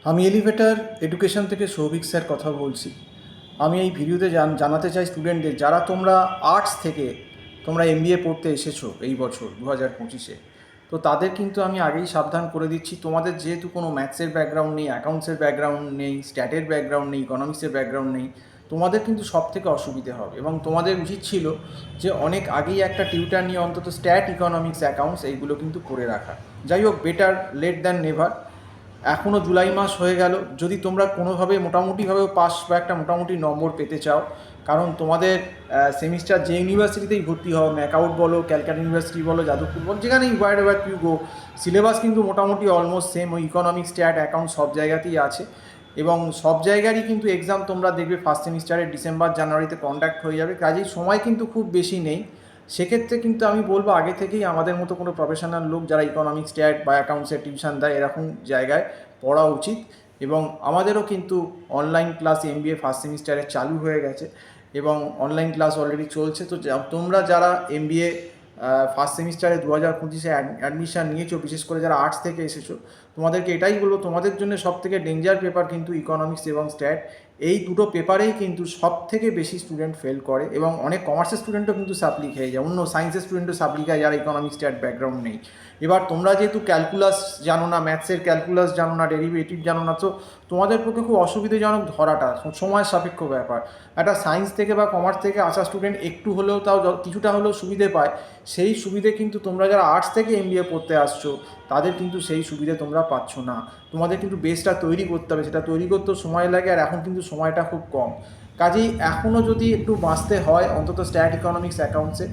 আমি elevator education থেকে Souvik sir কথা বলছি। আমি এই ভিডিওতে জানাতে চাই স্টুডেন্টদের, যারা তোমরা আর্টস থেকে তোমরা এমবিএ পড়তে এসেছো এই বছর 2025-এ, তো তাদের কিন্তু আমি আগেই সাবধান করে দিচ্ছি, তোমাদের যেহেতু কোনো ম্যাথসের ব্যাকগ্রাউন্ড নেই, অ্যাকাউন্টসের ব্যাকগ্রাউন্ড নেই, স্ট্যাটের ব্যাকগ্রাউন্ড নেই, ইকোনমিক্সের ব্যাকগ্রাউন্ড নেই, তোমাদের কিন্তু সব থেকে অসুবিধে হবে। এবং তোমাদের উচিত ছিল যে অনেক আগেই একটা টিউটার নিয়ে অন্তত স্ট্যাট, ইকোনমিক্স, অ্যাকাউন্টস এইগুলো কিন্তু করে রাখা। যাই হোক, বেটার লেট দ্যান নেভার। এখনও জুলাই মাস হয়ে গেল, যদি তোমরা কোনোভাবে মোটামুটিভাবেও পাস বা একটা মোটামুটি নম্বর পেতে চাও, কারণ তোমাদের সেমিস্টার যে ইউনিভার্সিটিতেই ভর্তি হও, ম্যাকআউট বলো, ক্যালকাটা ইউনিভার্সিটি বলো, যাদবপুর বলো, যেখানেই হোয়ার এভার ইউ গো, সিলেবাস কিন্তু মোটামুটি অলমোস্ট সেম। ওই ইকোনমিক্স, স্ট্যাট, অ্যাকাউন্ট সব জায়গাতেই আছে। এবং সব জায়গারই কিন্তু এক্সাম তোমরা দেখবে ফার্স্ট সেমিস্টারে ডিসেম্বর জানুয়ারিতে কন্ডাক্ট হয়ে যাবে, কাজেই সময় কিন্তু খুব বেশি নেই। সেক্ষেত্রে কিন্তু আমি বলবো আগে থেকেই আমাদের মতো কোনো প্রফেশনাল লোক যারা ইকোনমিক্স, স্ট্যাট বা অ্যাকাউন্টসের টিউশন দেয় এরকম জায়গায় পড়া উচিত। এবং আমাদেরও কিন্তু অনলাইন ক্লাস এমবিএ ফার্স্ট সেমিস্টারে চালু হয়ে গেছে এবং অনলাইন ক্লাস অলরেডি চলছে। তো তোমরা যারা এমবিএ ফার্স্ট সেমিস্টারে 2025-এ অ্যাডমিশান নিয়েছো, বিশেষ করে যারা আর্টস থেকে এসেছো, তোমাদেরকে এটাই বলবো, তোমাদের জন্য সবথেকে ডেঞ্জার পেপার কিন্তু ইকোনমিক্স এবং স্ট্যাট। এই দুটো পেপারেই কিন্তু সব থেকে বেশি স্টুডেন্ট ফেল করে এবং অনেক কমার্সের স্টুডেন্টও কিন্তু সাপ্লি খেয়ে যায়, অন্য সায়েন্সের স্টুডেন্টও সাপ্লি খায় যারা ইকোনমিক্স, স্ট্যাট ব্যাকগ্রাউন্ড নেই। এবার তোমরা যেহেতু ক্যালকুলাস জানো না, ম্যাথসের ক্যালকুলাস জানো না, ডেরিভেটিভ জানো না, তো তোমাদের পক্ষে খুব অসুবিধাজনক ধরাটা সময় সাপেক্ষ ব্যাপার। একটা সায়েন্স থেকে বা কমার্স থেকে আসা স্টুডেন্ট একটু হলেও, তাও কিছুটা হলেও সুবিধে পায়। সেই সুবিধে কিন্তু তোমরা যারা আর্টস থেকে এমবিএ পড়তে আসছো, তাদের কিন্তু সেই সুবিধে তোমরা পাচ্ছ না। তোমাদের কিন্তু বেসটা তৈরি করতে হবে, সেটা তৈরি করতেও সময় লাগে, আর এখন কিন্তু সময়টা খুব কম। কাজেই এখনও যদি একটু বাঁচতে হয় অন্তত স্ট্যাট, ইকোনমিক্স, অ্যাকাউন্টসে,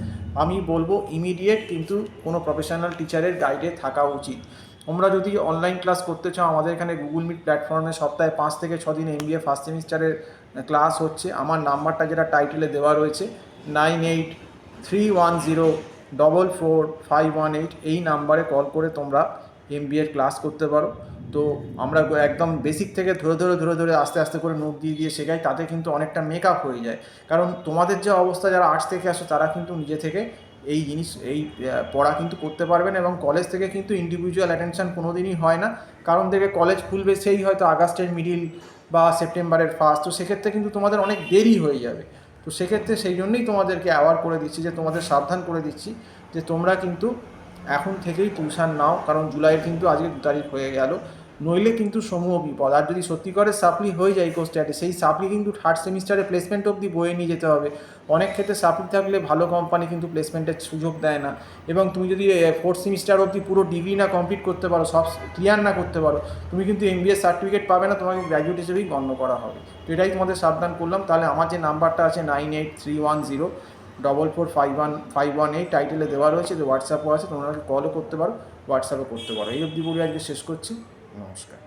আমি বলবো ইমিডিয়েট কিন্তু কোনো প্রফেশনাল টিচারের গাইডে থাকা উচিত। তোমরা যদি অনলাইন ক্লাস করতে চাও, আমাদের এখানে গুগল মিট প্ল্যাটফর্মে সপ্তাহে 5 থেকে 6 দিন এমবিএ ফার্স্ট সেমিস্টারের ক্লাস হচ্ছে। আমার নাম্বারটা যেটা টাইটেলে দেওয়া রয়েছে 9831044518, এই নাম্বারে কল করে তোমরা এমবিএর ক্লাস করতে পারো। তো আমরা একদম বেসিক থেকে ধরে ধরে আস্তে আস্তে করে নোট দিয়ে দিয়ে শেখাই, তাতে কিন্তু অনেকটা মেকআপ হয়ে যায়। কারণ তোমাদের যে অবস্থা, যারা আর্টস থেকে আসো, তারা কিন্তু নিজে থেকে এই জিনিস, এই পড়া কিন্তু করতে পারবেন। এবং কলেজ থেকে কিন্তু ইন্ডিভিজুয়াল অ্যাটেনশান কোনো দিনই হয় না, কারণ দেখে কলেজ খুলবে সেই হয়তো আগস্টের মিডিল বা সেপ্টেম্বরের ফার্স্ট, তো সেক্ষেত্রে কিন্তু তোমাদের অনেক দেরি হয়ে যাবে। তো সেক্ষেত্রে সেই জন্যই তোমাদেরকে অ্যাওয়ার করে দিচ্ছি, যে তোমাদের সাবধান করে দিচ্ছি যে তোমরা কিন্তু এখন থেকেই টিউশন নাও, কারণ জুলাইয়ের কিন্তু আজকে 2 তারিখ হয়ে গেল। নইলে কিন্তু সমূহ বিপদ। আর যদি সত্যি করে সাপ্লি হয়ে যায় ইকোস্ট্যাটে, সেই সাপ্লি কিন্তু থার্ড সেমিস্টারে প্লেসমেন্ট অবধি বয়ে নিয়ে যেতে হবে। অনেক ক্ষেত্রে সাপ্লি থাকলে ভালো কোম্পানি কিন্তু প্লেসমেন্টের সুযোগ দেয় না। এবং তুমি যদি ফোর্থ সেমিস্টার অবধি পুরো ডিগ্রি না কমপ্লিট করতে পারো, সব ক্লিয়ার না করতে পারো, তুমি কিন্তু এমবিএ সার্টিফিকেট পাবে না, তোমাকে গ্র্যাজুয়েট হিসেবেই গণ্য করা হবে। তো এটাই তোমাদের সাবধান করলাম। তাহলে আমার যে নাম্বারটা আছে 9831044518, টাইটেলে দেওয়া রয়েছে, যে হোয়াটসঅ্যাপও আছে, তোমরা কলও করতে পারো, হোয়াটসঅ্যাপও করতে পারো। এই অবধি বলে আজকে শেষ করছি। নমস্কার।